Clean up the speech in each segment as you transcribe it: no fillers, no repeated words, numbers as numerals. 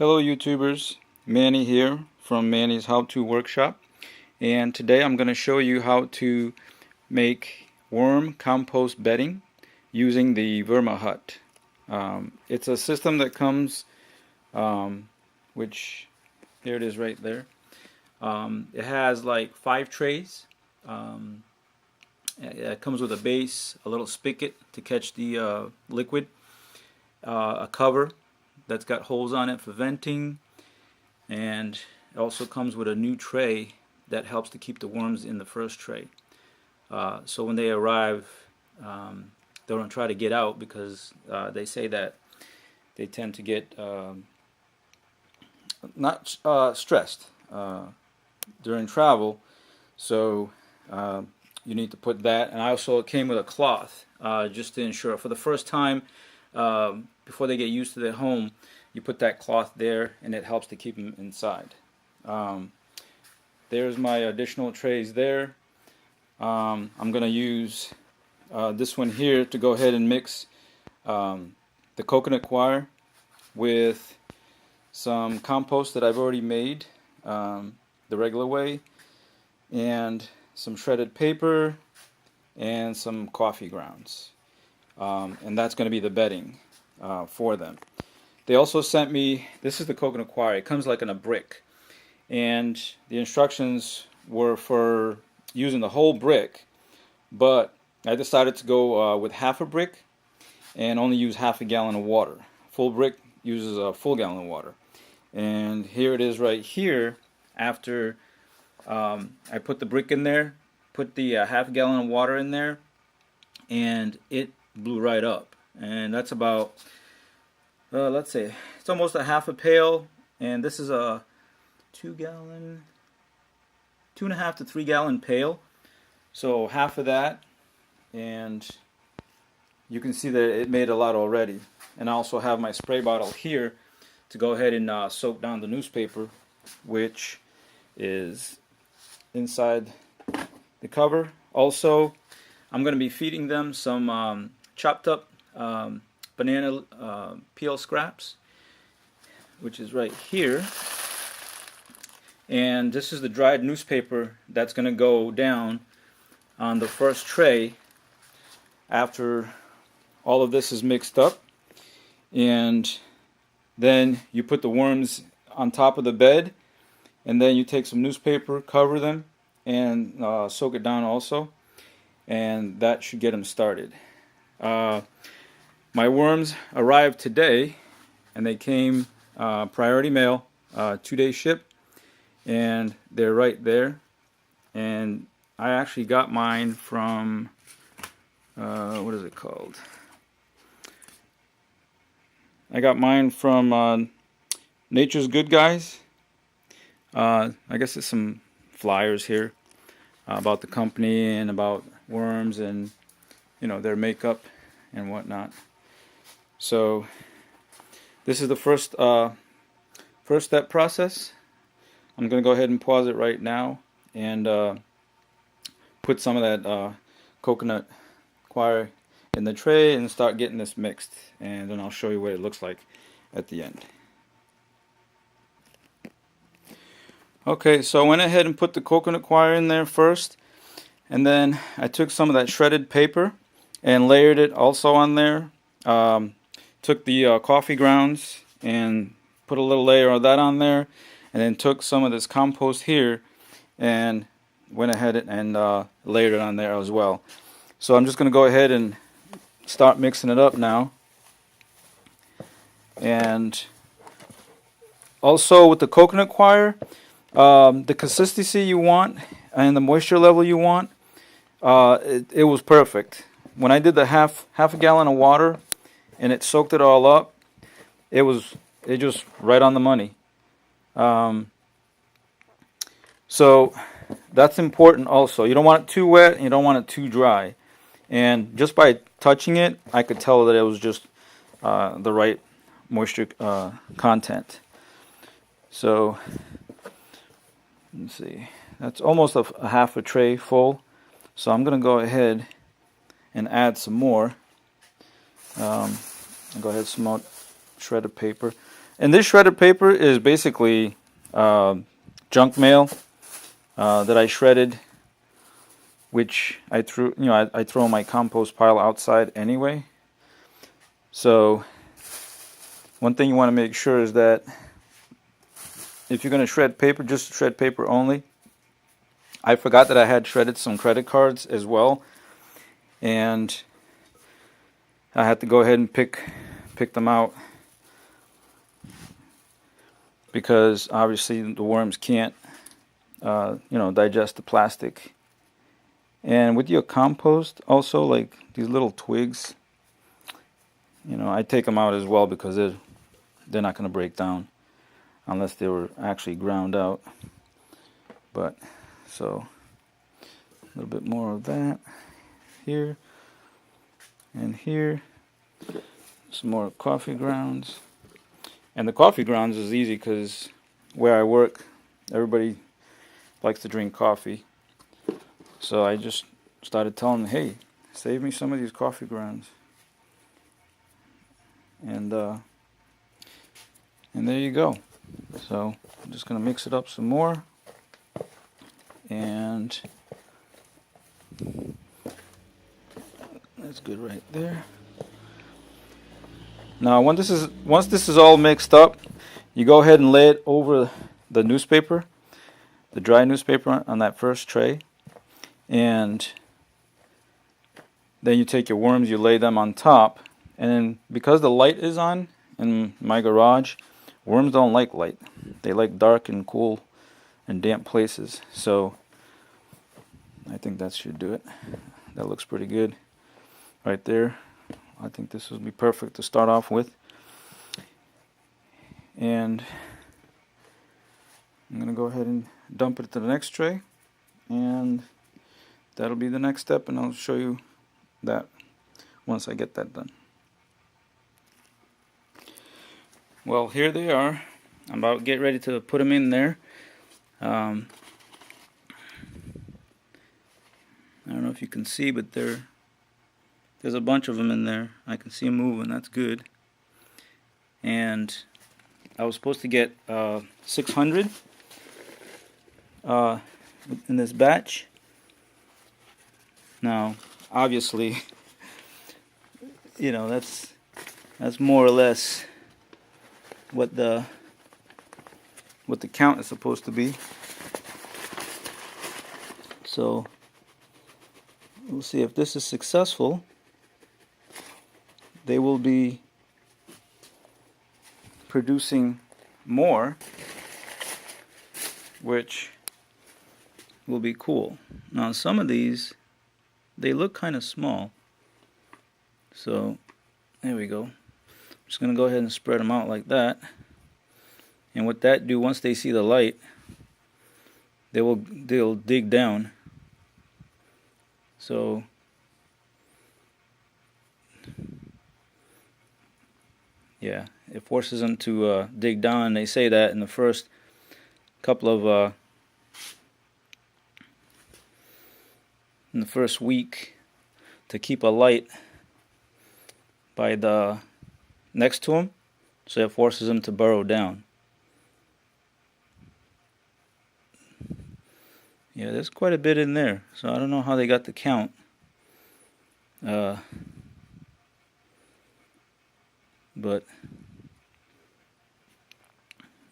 Hello YouTubers, Manny here from Manny's How To Workshop, and today I'm going to show you how to make worm compost bedding using the Vermihut. It's a system that comes, which here it is right there. It has like 5 trays. It comes with a base, a little spigot to catch the liquid, a cover that's got holes on it for venting, and it also comes with a new tray that helps to keep the worms in the first tray. So when they arrive, they don't try to get out because they say that they tend to get not stressed during travel. So you need to put that, and also it came with a cloth just to ensure for the first time. Before they get used to their home, you put that cloth there and it helps to keep them inside. There's my additional trays there. I'm going to use this one here to go ahead and mix the coconut coir with some compost that I've already made the regular way, and some shredded paper and some coffee grounds. And that's going to be the bedding for them. They also sent me, this is the coconut coir. It comes like in a brick, and the instructions were for using the whole brick, but I decided to go with half a brick and only use half a gallon of water. Full brick uses a full gallon of water. And here it is right here. After I put the brick in there, put the half a gallon of water in there, and it blew right up. And that's about let's say it's almost a half a pail, and this is a 2-gallon, 2.5 to 3-gallon pail. So half of that, and you can see that it made a lot already. And I also have my spray bottle here to go ahead and soak down the newspaper, which is inside the cover. Also, I'm going to be feeding them some chopped up banana peel scraps, which is right here. And this is the dried newspaper that's going to go down on the first tray after all of this is mixed up. And then you put the worms on top of the bed, and then you take some newspaper, cover them, and soak it down also, and that should get them started. My worms arrived today, and they came priority mail, 2-day ship, and they're right there. And I actually got mine from what is it called? I got mine from Nature's Good Guys. I guess it's some flyers here about the company and about worms and their makeup and whatnot. So this is the first step process. I'm going to go ahead and pause it right now and put some of that coconut coir in the tray and start getting this mixed, and then I'll show you what it looks like at the end. Okay, so I went ahead and put the coconut coir in there first, and then I took some of that shredded paper and layered it also on there. Took the coffee grounds and put a little layer of that on there, and then took some of this compost here and went ahead and layered it on there as well. So I'm just going to go ahead and start mixing it up now. And also with the coconut coir, the consistency you want and the moisture level you want, it was perfect. When I did the half a gallon of water and it soaked it all up, it just right on the money. So that's important also. You don't want it too wet and you don't want it too dry. And just by touching it, I could tell that it was just the right moisture content. So let's see, that's almost a half a tray full. So I'm going to go ahead and add some more. I'll go ahead and shredded paper. And this shredded paper is basically junk mail that I shredded, which I threw, I throw my compost pile outside anyway. So one thing you want to make sure is that if you're going to shred paper, just shred paper only. I forgot that I had shredded some credit cards as well, and I had to go ahead and pick them out because obviously the worms can't digest the plastic. And with your compost also, like these little twigs, I take them out as well because they're not going to break down unless they were actually ground out. But so a little bit more of that here and here. Some more coffee grounds. And the coffee grounds is easy because where I work, everybody likes to drink coffee. So I just started telling them, hey, save me some of these coffee grounds. And there you go. So I'm just going to mix it up some more. And that's good right there. Now once this is all mixed up, you go ahead and lay it over the newspaper, the dry newspaper on that first tray. And then you take your worms, you lay them on top. And then because the light is on in my garage, worms don't like light. They like dark and cool and damp places. So I think that should do it. That looks pretty good right there. I think this will be perfect to start off with. And I'm going to go ahead and dump it to the next tray. And that'll be the next step, and I'll show you that once I get that done. Well, here they are. I'm about to get ready to put them in there. I don't know if you can see, but there's a bunch of them in there. I can see them moving. That's good. And I was supposed to get 600 in this batch. Now, obviously, that's more or less what the count is supposed to be. So we'll see if this is successful. They will be producing more, which will be cool. Now some of these, they look kind of small. So there we go. I'm just going to go ahead and spread them out like that. And what that do, once they see the light, they'll dig down. So yeah, it forces them to dig down. They say that in the first couple of in the first week, to keep a light by the next to them, so it forces them to burrow down. Yeah, there's quite a bit in there, so I don't know how they got the count. But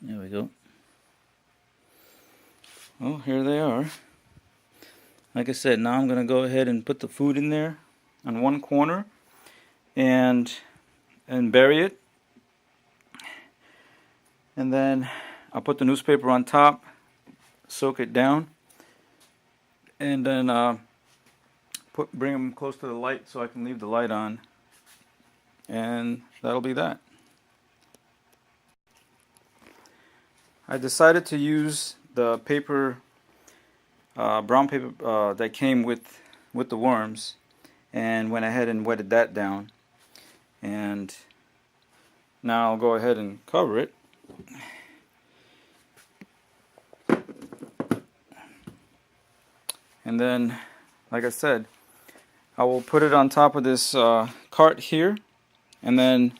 there we go. Well, here they are. Like I said, now I'm going to go ahead and put the food in there on one corner and bury it. And then I'll put the newspaper on top, soak it down, and then bring them close to the light so I can leave the light on. And that'll be that. I decided to use the paper, brown paper that came with the worms, and went ahead and wetted that down. And now I'll go ahead and cover it. And then, like I said, I will put it on top of this cart here, and then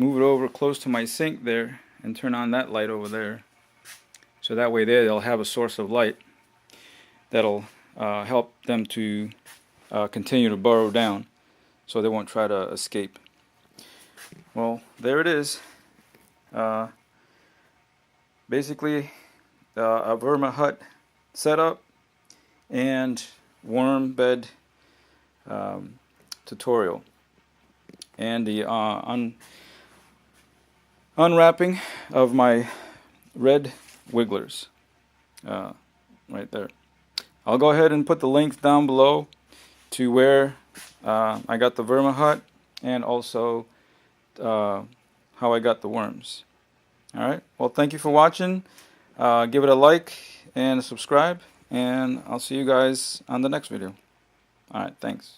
move it over close to my sink there and turn on that light over there. So that way there they'll have a source of light that'll help them to continue to burrow down so they won't try to escape. Well, there it is. Basically a vermi hut setup and worm bed tutorial, and the unwrapping of my red wigglers right there. I'll go ahead and put the links down below to where I got the vermi hut and also how I got the worms. Alright, well, thank you for watching. Give it a like and a subscribe, and I'll see you guys on the next video. Alright, thanks.